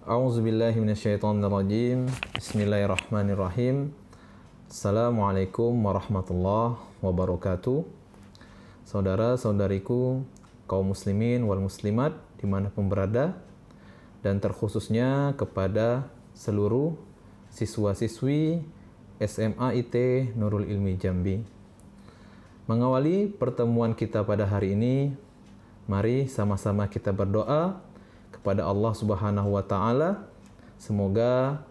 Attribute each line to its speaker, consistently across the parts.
Speaker 1: A'udzubillahi minasyaitonirrajim. Bismillahirrahmanirrahim. Assalamualaikum warahmatullahi wabarakatuh. Saudara-saudariku, kaum muslimin wal muslimat dimanapun berada, dan terkhususnya kepada seluruh siswa-siswi SMA IT Nurul Ilmi Jambi. Mengawali pertemuan kita pada hari ini, mari sama-sama kita berdoa kepada Allah Subhanahu wa taala, semoga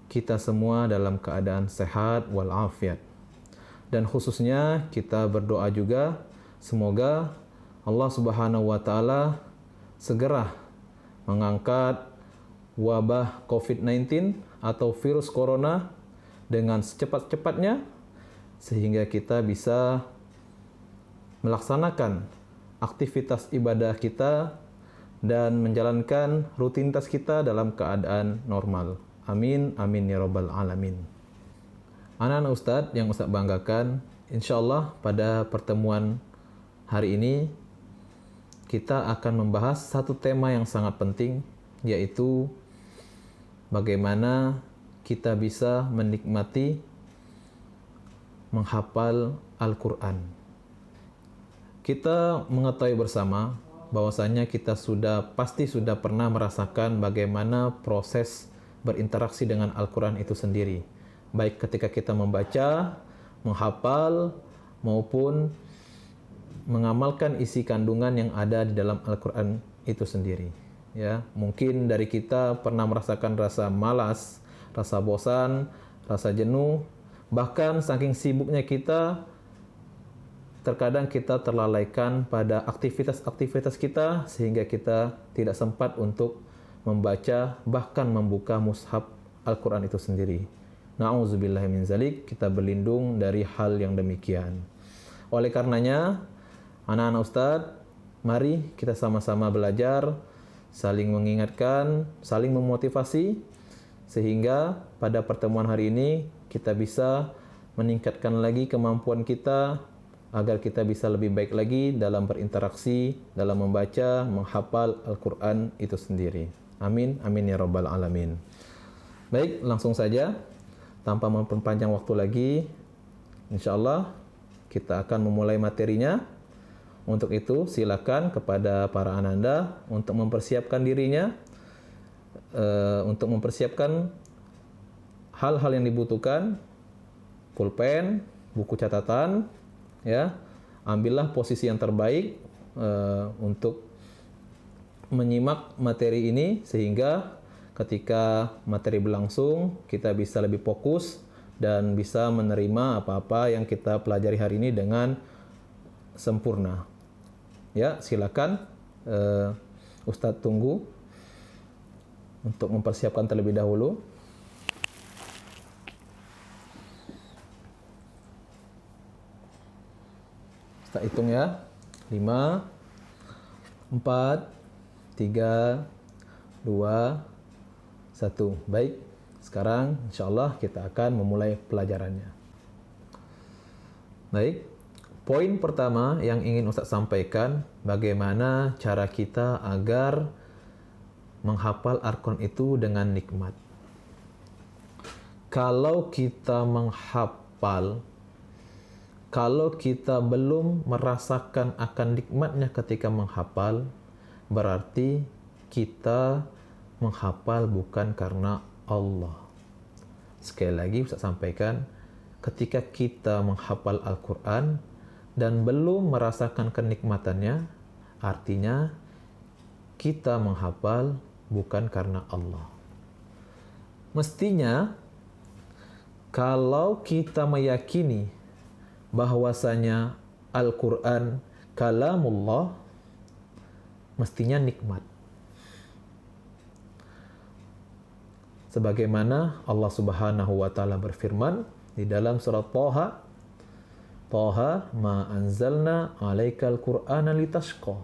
Speaker 1: kita semua dalam keadaan sehat walafiat. Dan khususnya kita berdoa juga semoga Allah Subhanahu wa taala segera mengangkat wabah COVID-19 atau virus corona dengan secepat-cepatnya, sehingga kita bisa melaksanakan aktivitas ibadah kita dan menjalankan rutinitas kita dalam keadaan normal. Amin, amin ya rabbal alamin. Anak-anak Ustadz yang Ustadz banggakan, insyaallah pada pertemuan hari ini kita akan membahas satu tema yang sangat penting, yaitu bagaimana kita bisa menikmati menghafal Al-Quran. Kita mengetahui bersama bahwasanya kita pasti sudah pernah merasakan bagaimana proses berinteraksi dengan Al-Quran itu sendiri. Baik ketika kita membaca, menghafal, maupun mengamalkan isi kandungan yang ada di dalam Al-Quran itu sendiri. Ya, mungkin dari kita pernah merasakan rasa malas, rasa bosan, rasa jenuh, bahkan saking sibuknya kita, terkadang kita terlalaikan pada aktivitas-aktivitas kita sehingga kita tidak sempat untuk membaca bahkan membuka mushaf Al-Quran itu sendiri. Na'udzubillahi min zalik, kita berlindung dari hal yang demikian. Oleh karenanya, anak-anak Ustadz, mari kita sama-sama belajar, saling mengingatkan, saling memotivasi, sehingga pada pertemuan hari ini kita bisa meningkatkan lagi kemampuan kita agar kita bisa lebih baik lagi dalam berinteraksi, dalam membaca, menghafal Al-Quran itu sendiri. Amin, amin ya rabbal alamin. Baik, langsung saja, tanpa memperpanjang waktu lagi, insyaallah kita akan memulai materinya. Untuk itu, silakan kepada para ananda untuk mempersiapkan dirinya, untuk mempersiapkan hal-hal yang dibutuhkan, pulpen, buku catatan, ya, ambillah posisi yang terbaik untuk menyimak materi ini sehingga ketika materi berlangsung kita bisa lebih fokus dan bisa menerima apa-apa yang kita pelajari hari ini dengan sempurna. Ya, silakan Ustadz tunggu untuk mempersiapkan terlebih dahulu. Kita hitung ya. 5, 4, 3, 2, 1. Baik, sekarang insyaallah kita akan memulai pelajarannya. Baik, poin pertama yang ingin Ustaz sampaikan, bagaimana cara kita agar menghafal Al-Quran itu dengan nikmat. Kalau kita menghafal, kalau kita belum merasakan akan nikmatnya ketika menghafal, berarti kita menghafal bukan karena Allah. Sekali lagi Ustaz sampaikan, ketika kita menghafal Al-Quran dan belum merasakan kenikmatannya, artinya kita menghafal bukan karena Allah. Mestinya, kalau kita meyakini bahwasanya Al-Quran kalamullah, mestinya nikmat. Sebagaimana Allah Subhanahu wa taala berfirman di dalam surat Thaha, Thaha ma anzalna 'alaikal Qur'ana litashqa.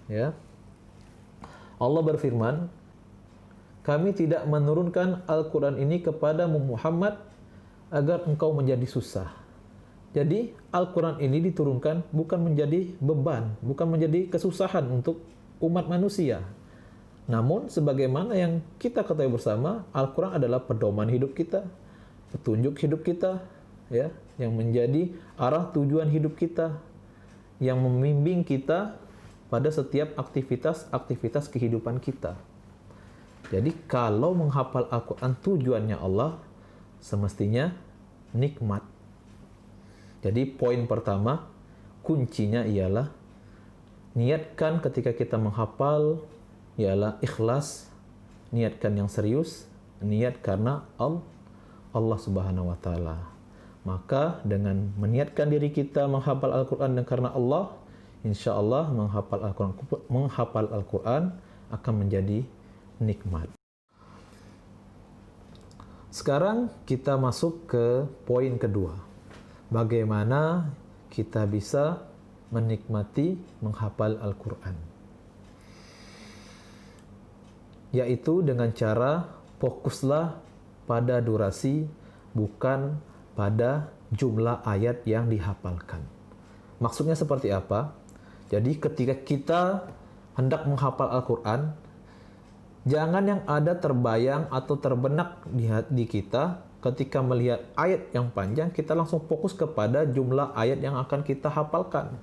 Speaker 1: Ya. Allah berfirman, kami tidak menurunkan Al-Quran ini kepada Muhammad agar engkau menjadi susah. Jadi Al-Quran ini diturunkan bukan menjadi beban, bukan menjadi kesusahan untuk umat manusia. Namun sebagaimana yang kita ketahui bersama, Al-Quran adalah pedoman hidup kita, petunjuk hidup kita, ya, yang menjadi arah tujuan hidup kita, yang membimbing kita pada setiap aktivitas kehidupan kita. Jadi kalau menghafal Al-Quran tujuannya Allah, semestinya nikmat. Jadi poin pertama, kuncinya ialah niatkan ketika kita menghafal, ialah ikhlas, niatkan yang serius, niat karena Allah Subhanahu wa Ta'ala. Maka dengan meniatkan diri kita menghafal Al-Quran dan karena Allah, insya Allah menghafal Al-Quran akan menjadi nikmat. Sekarang kita masuk ke poin kedua. Bagaimana kita bisa menikmati menghafal Al-Quran? Yaitu dengan cara fokuslah pada durasi, bukan pada jumlah ayat yang dihafalkan. Maksudnya seperti apa? Jadi ketika kita hendak menghafal Al-Quran, jangan yang ada terbayang atau terbenak di kita ketika melihat ayat yang panjang, kita langsung fokus kepada jumlah ayat yang akan kita hafalkan.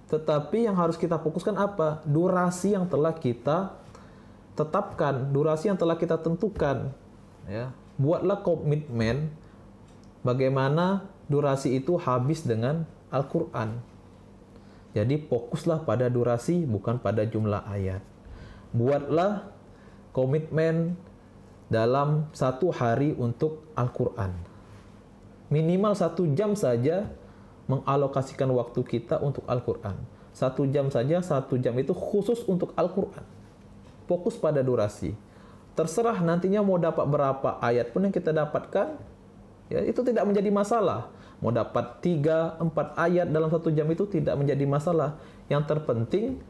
Speaker 1: Tetapi yang harus kita fokuskan apa? Durasi yang telah kita tetapkan, durasi yang telah kita tentukan. Ya. Buatlah komitmen bagaimana durasi itu habis dengan Al-Quran. Jadi fokuslah pada durasi, bukan pada jumlah ayat. Buatlah komitmen dalam satu hari untuk Al-Quran. Minimal 1 jam saja mengalokasikan waktu kita untuk Al-Quran. 1 jam saja, 1 jam itu khusus untuk Al-Quran. Fokus pada durasi. Terserah nantinya mau dapat berapa ayat pun yang kita dapatkan, ya, itu tidak menjadi masalah. Mau dapat 3, 4 ayat dalam 1 jam itu tidak menjadi masalah. Yang terpenting,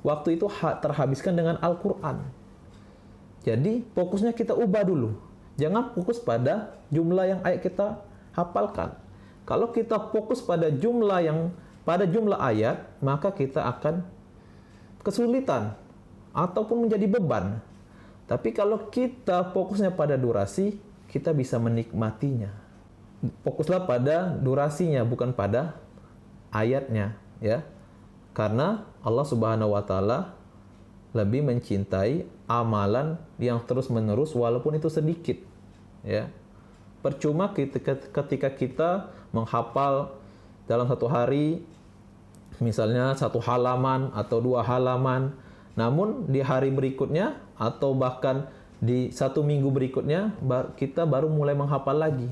Speaker 1: waktu itu terhabiskan dengan Al-Quran. Jadi fokusnya kita ubah dulu. Jangan fokus pada jumlah yang ayat kita hafalkan. Kalau kita fokus pada jumlah ayat, maka kita akan kesulitan ataupun menjadi beban. Tapi kalau kita fokusnya pada durasi, kita bisa menikmatinya. Fokuslah pada durasinya, bukan pada ayatnya, ya. Karena Allah Subhanahu wa Ta'ala lebih mencintai amalan yang terus-menerus walaupun itu sedikit, ya. Percuma ketika kita menghafal dalam 1 hari misalnya 1 halaman atau 2 halaman, namun di hari berikutnya atau bahkan di 1 minggu berikutnya kita baru mulai menghafal lagi.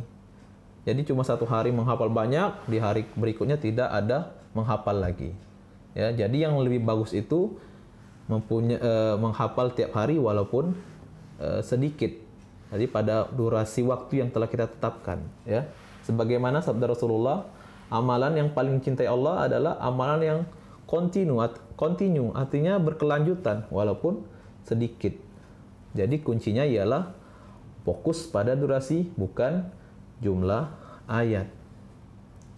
Speaker 1: Jadi cuma 1 hari menghafal banyak, di hari berikutnya tidak ada menghafal lagi. Ya, jadi yang lebih bagus itu menghafal tiap hari walaupun sedikit. Jadi pada durasi waktu yang telah kita tetapkan, ya. Sebagaimana sabda Rasulullah, amalan yang paling cintai Allah adalah amalan yang continue, artinya berkelanjutan walaupun sedikit. Jadi kuncinya ialah fokus pada durasi, bukan jumlah ayat.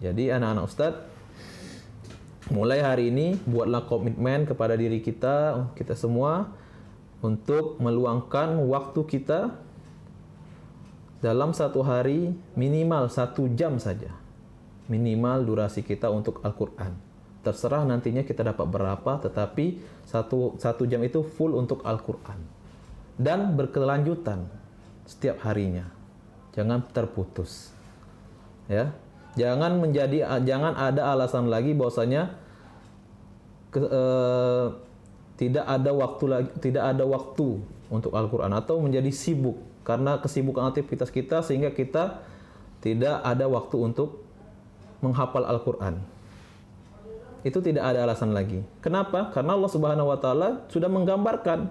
Speaker 1: Jadi anak-anak Ustadz, mulai hari ini buatlah komitmen kepada diri kita semua untuk meluangkan waktu kita dalam 1 hari minimal 1 jam saja. Minimal durasi kita untuk Al-Quran. Terserah nantinya kita dapat berapa, tetapi 1 jam itu full untuk Al-Quran. Dan berkelanjutan setiap harinya. Jangan terputus. Ya. Jangan ada alasan lagi bahwasanya tidak ada waktu untuk Al-Quran atau menjadi sibuk karena kesibukan aktivitas kita sehingga kita tidak ada waktu untuk menghafal Al-Quran. Itu tidak ada alasan lagi. Kenapa? Karena Allah Subhanahu wa Ta'ala sudah menggambarkan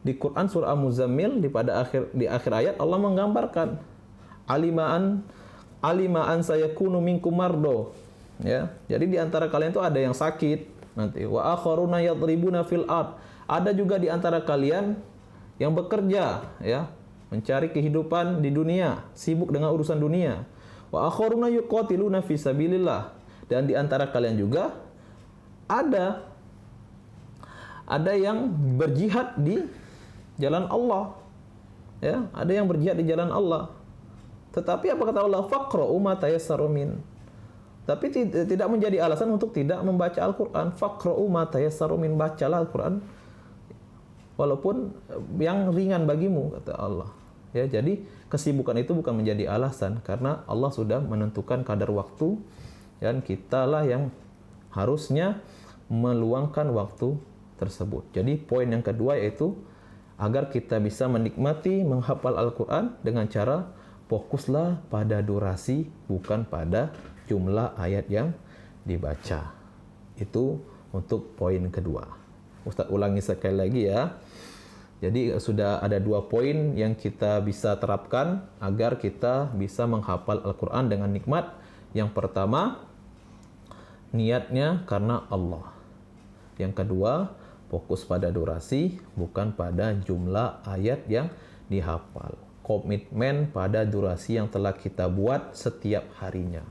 Speaker 1: di Quran surah Al-Muzammil di akhir ayat Allah menggambarkan alimaan sayakunu minkum mardo, ya. Jadi di antara kalian itu ada yang sakit nanti. Wa akharuna yadribuna fil ard. Ada juga di antara kalian yang bekerja, ya, mencari kehidupan di dunia, sibuk dengan urusan dunia. Wa akharuna yuqatiluna fi sabilillah. Dan di antara kalian juga ada ada yang berjihad di jalan Allah. Ya, ada yang berjihad di jalan Allah. Tetapi apa kata Allah? Faqra'u ma tayassaru min. Tapi tidak menjadi alasan untuk tidak membaca Al-Qur'an. Faqra'u ma tayassaru min, bacalah Al-Qur'an walaupun yang ringan bagimu, kata Allah. Ya, jadi kesibukan itu bukan menjadi alasan, karena Allah sudah menentukan kadar waktu dan kitalah yang harusnya meluangkan waktu tersebut. Jadi poin yang kedua yaitu agar kita bisa menikmati menghafal Al-Quran dengan cara fokuslah pada durasi, bukan pada jumlah ayat yang dibaca. Itu untuk poin kedua. Ustaz ulangi sekali lagi ya. Jadi sudah ada 2 poin yang kita bisa terapkan agar kita bisa menghafal Al-Quran dengan nikmat. Yang pertama, niatnya karena Allah. Yang kedua, fokus pada durasi, bukan pada jumlah ayat yang dihafal. Komitmen pada durasi yang telah kita buat setiap harinya.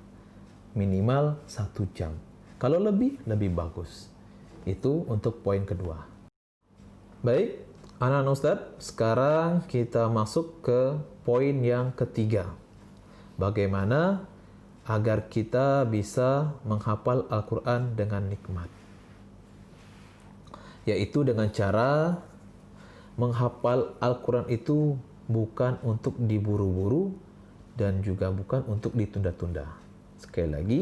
Speaker 1: Minimal 1 jam. Kalau lebih bagus. Itu untuk poin kedua. Baik, anak-anak Ustadz, sekarang kita masuk ke poin yang ketiga. Bagaimana agar kita bisa menghafal Al-Quran dengan nikmat. Yaitu dengan cara menghafal Al-Quran itu bukan untuk diburu-buru dan juga bukan untuk ditunda-tunda. Sekali lagi,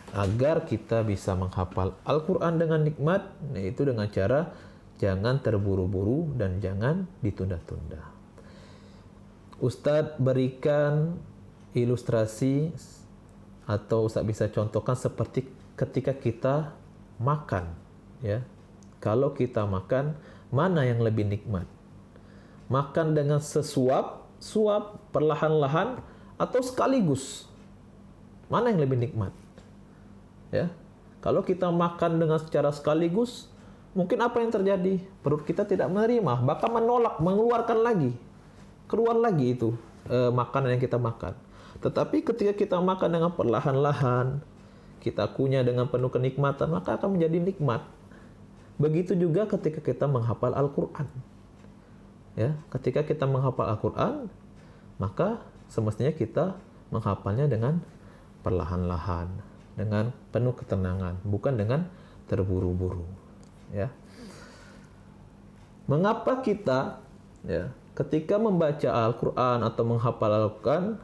Speaker 1: agar kita bisa menghafal Al-Quran dengan nikmat, yaitu dengan cara jangan terburu-buru dan jangan ditunda-tunda. Ustadz berikan ilustrasi atau Ustadz bisa contohkan seperti ketika kita makan, ya. Kalau kita makan, mana yang lebih nikmat? Makan dengan sesuap, perlahan-lahan, atau sekaligus? Mana yang lebih nikmat? Ya. Kalau kita makan dengan secara sekaligus, mungkin apa yang terjadi? Perut kita tidak menerima, bahkan menolak, mengeluarkan lagi. Keluar lagi itu makanan yang kita makan. Tetapi ketika kita makan dengan perlahan-lahan, kita kunyah dengan penuh kenikmatan, maka akan menjadi nikmat. Begitu juga ketika kita menghafal Al-Quran. Ya, ketika kita menghafal Al-Quran, maka semestinya kita menghafalnya dengan perlahan-lahan, dengan penuh ketenangan, bukan dengan terburu-buru. Ya. Mengapa kita ketika membaca Al-Quran atau menghafal Al-Quran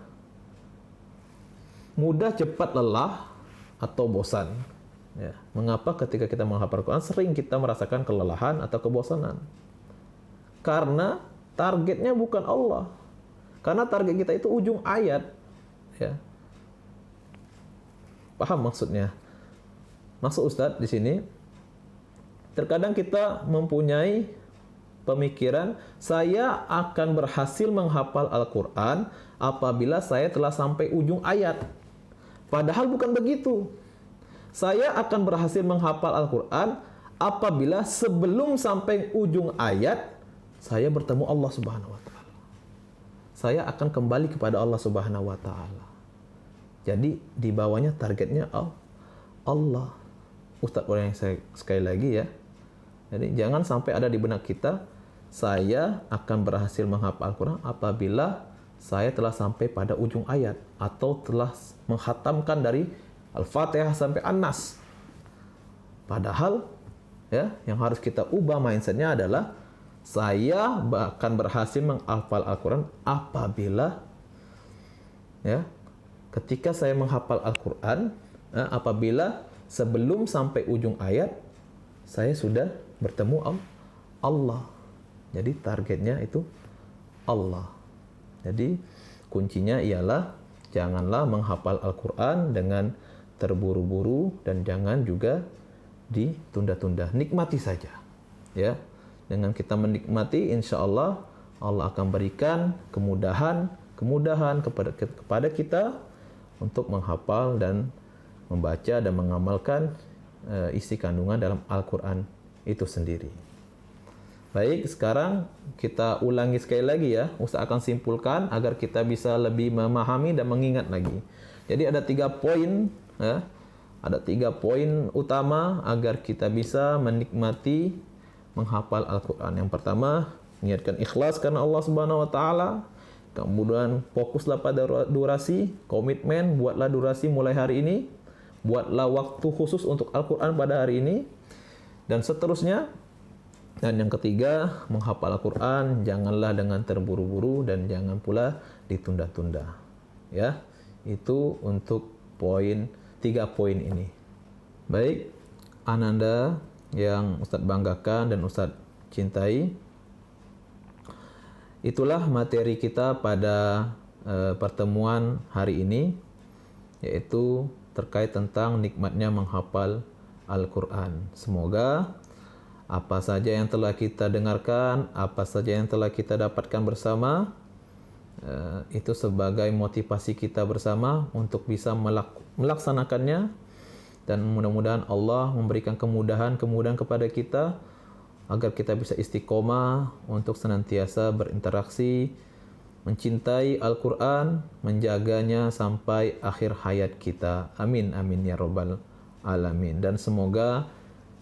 Speaker 1: mudah cepat lelah atau bosan? Ya. Mengapa ketika kita menghafal Al-Quran sering kita merasakan kelelahan atau kebosanan? Karena targetnya bukan Allah. Karena target kita itu ujung ayat. Ya. Paham maksudnya? Maksud Ustadz di sini, terkadang kita mempunyai pemikiran, saya akan berhasil menghafal Al-Quran apabila saya telah sampai ujung ayat. Padahal bukan begitu. Saya akan berhasil menghafal Al-Quran apabila sebelum sampai ujung ayat, saya bertemu Allah Subhanahu wa Ta'ala. Saya akan kembali kepada Allah Subhanahu wa Ta'ala. Jadi di bawahnya targetnya Allah. Ustadz yang sekali lagi ya. Jadi jangan sampai ada di benak kita, saya akan berhasil menghafal Al-Quran apabila saya telah sampai pada ujung ayat atau telah menghatamkan dari Al-Fatihah sampai An-Nas. Padahal ya, yang harus kita ubah mindsetnya adalah saya akan berhasil menghafal Al-Quran apabila ya, ketika saya menghafal Al-Quran apabila sebelum sampai ujung ayat saya sudah bertemu Allah. Jadi targetnya itu Allah. Jadi kuncinya ialah janganlah menghafal Al-Quran dengan terburu-buru dan jangan juga ditunda-tunda. Nikmati saja. Ya. Dengan kita menikmati, insya Allah Allah akan berikan kemudahan kepada kita untuk menghafal dan membaca dan mengamalkan isi kandungan dalam Al-Quran itu sendiri. Baik, sekarang kita ulangi sekali lagi ya. Ustaz akan simpulkan agar kita bisa lebih memahami dan mengingat lagi. Jadi ada 3 poin ya. Ada 3 poin utama agar kita bisa menikmati menghafal Al-Quran. Yang pertama, niatkan ikhlas karena Allah Subhanahu wa taala. Kemudian fokuslah pada durasi, komitmen, buatlah durasi mulai hari ini, buatlah waktu khusus untuk Al-Quran pada hari ini, dan seterusnya. Dan yang ketiga, menghafal Al-Quran janganlah dengan terburu-buru dan jangan pula ditunda-tunda. Ya, itu untuk tiga poin ini. Baik, Ananda yang Ustadz banggakan dan Ustadz cintai, itulah materi kita pada pertemuan hari ini, yaitu terkait tentang nikmatnya menghafal Al-Quran. Semoga apa saja yang telah kita dengarkan, apa saja yang telah kita dapatkan bersama, itu sebagai motivasi kita bersama untuk bisa melaksanakannya, dan mudah-mudahan Allah memberikan kemudahan kepada kita agar kita bisa istiqomah untuk senantiasa berinteraksi, mencintai Al-Quran, menjaganya sampai akhir hayat kita. Amin, amin ya rabbal alamin. Dan semoga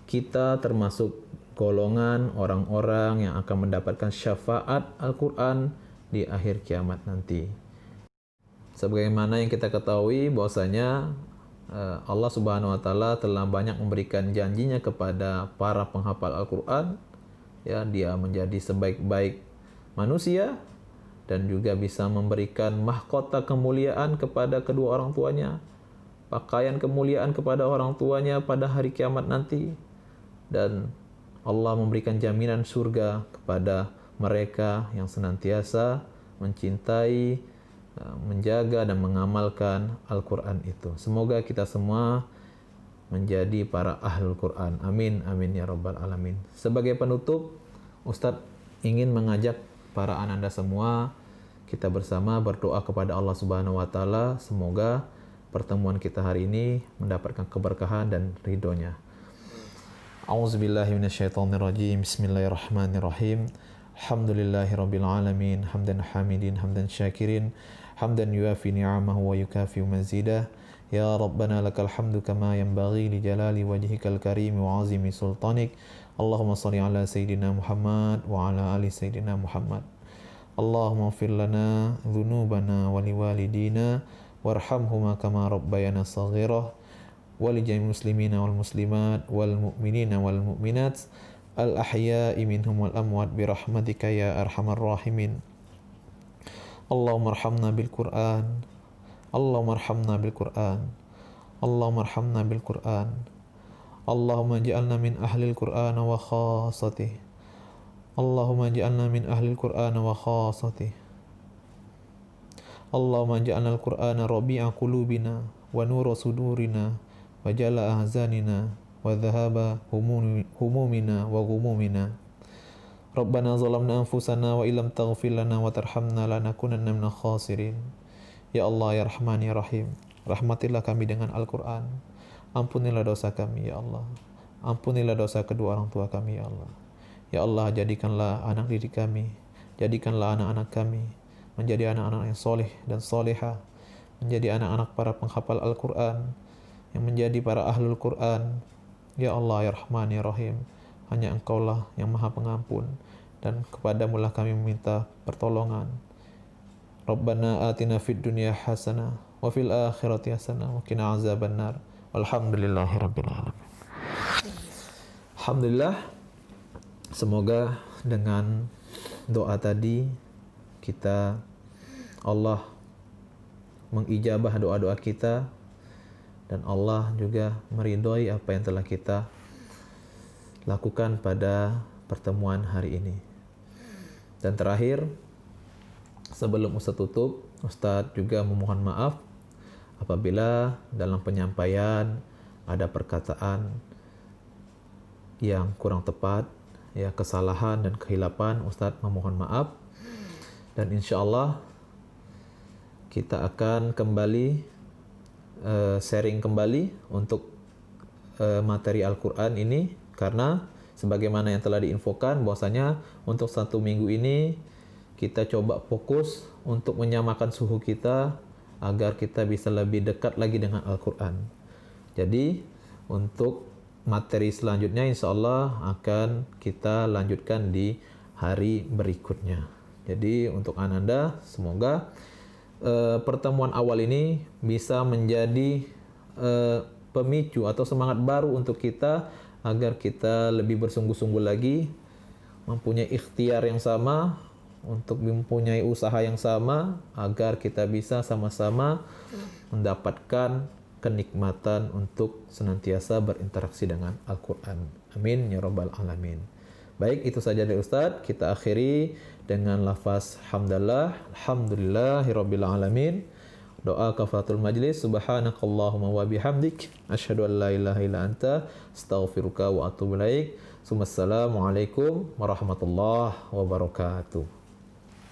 Speaker 1: kita termasuk golongan orang-orang yang akan mendapatkan syafaat Al-Quran di akhir kiamat nanti. Sebagaimana yang kita ketahui bahwasanya Allah Subhanahu wa taala telah banyak memberikan janjinya kepada para penghafal Al-Quran, ya, dia menjadi sebaik-baik manusia dan juga bisa memberikan mahkota kemuliaan kepada kedua orang tuanya, pakaian kemuliaan kepada orang tuanya pada hari kiamat nanti, dan Allah memberikan jaminan surga kepada mereka yang senantiasa mencintai, menjaga dan mengamalkan Al-Quran itu. Semoga kita semua menjadi para ahlul Quran. Amin, amin ya rabbal alamin. Sebagai penutup, Ustadz ingin mengajak para ananda semua, kita bersama berdoa kepada Allah Subhanahu wa taala, semoga pertemuan kita hari ini mendapatkan keberkahan dan ridhonya. A'udzubillahi minasyaitonirrajim. Bismillahirrahmanirrahim. Alhamdulillahirabbil alamin, hamdan hamidin, hamdan syakirin, hamdan yuafi ni'amahu wa yukafi mazidah. Ya Rabbana lakal hamdu kama yanbaghi li jalali wajhikal karim wa azimi sultanik. Allahumma salli ala sayyidina Muhammad wa ala ali sayyidina Muhammad. Allahumma ighfir lana dhunubana wa liwalidina warhamhuma kama rabbayana saghirah, wa li jami'il muslimina wal muslimat wal mu'minina wal mu'minat al ahya'i minhum wal amwat bi rahmatika ya arhamar rahimin. Allahumma arhamna bil Qur'an, Allahumma arhamna bil Qur'an, Allahumma arhamna bil Qur'an, Allahumma ja'alna min ahlil Qur'an wa khassatih, Allahumma ja'alna min ahlil Qur'an wa khassatih, Allahumma ja'alna al-Qur'ana rabi'a qulubina wa nura sudurina wa jala ahzanina wa dhahaba humumina wa ghumumina. Rabbana zalamna anfusana wa illam taghfir lana wa tarhamna lanakunanna minal khasirin. Ya Allah ya Rahman ya Rahim, rahmatilah kami dengan Al-Quran, ampunilah dosa kami ya Allah, ampunilah dosa kedua orang tua kami ya Allah. Ya Allah, jadikanlah anak didik kami, jadikanlah anak-anak kami menjadi anak-anak yang soleh dan soleha, menjadi anak-anak para penghafal Al-Quran, yang menjadi para ahlul Quran. Ya Allah ya Rahman ya Rahim, hanya Engkaulah yang maha pengampun, dan kepadamulah kami meminta pertolongan. Rabbana atina fid dunya hasanah wa fil akhirati hasanah wa qina azabannar. Walhamdulillahi rabbil alamin. Alhamdulillah, semoga dengan doa tadi Allah mengijabah doa-doa kita, dan Allah juga meridhoi apa yang telah kita lakukan pada pertemuan hari ini. Dan terakhir, sebelum Ustadz tutup, Ustadz juga memohon maaf apabila dalam penyampaian ada perkataan yang kurang tepat, ya, kesalahan dan kehilapan. Ustadz memohon maaf, dan insya Allah kita akan kembali sharing kembali untuk materi Al-Quran ini, karena sebagaimana yang telah diinfokan bahwasanya untuk 1 minggu ini kita coba fokus untuk menyamakan suhu kita agar kita bisa lebih dekat lagi dengan Al-Quran. Jadi untuk materi selanjutnya insya Allah akan kita lanjutkan di hari berikutnya. Jadi untuk Ananda, semoga pertemuan awal ini bisa menjadi pemicu atau semangat baru untuk kita agar kita lebih bersungguh-sungguh lagi, mempunyai ikhtiar yang sama, untuk mempunyai usaha yang sama, agar kita bisa sama-sama mendapatkan kenikmatan untuk senantiasa berinteraksi dengan Al-Quran. Amin ya rabbal alamin. Baik, itu saja dari Ustadz. Kita akhiri dengan lafaz hamdalillah, alhamdulillahirabbil alamin. Doa kafaratul majlis, subhanakallahumma wa bihamdik, asyhadu an la ilaha illa anta, astaghfiruka wa atubu ilaik. Assalamualaikum warahmatullahi wabarakatuh.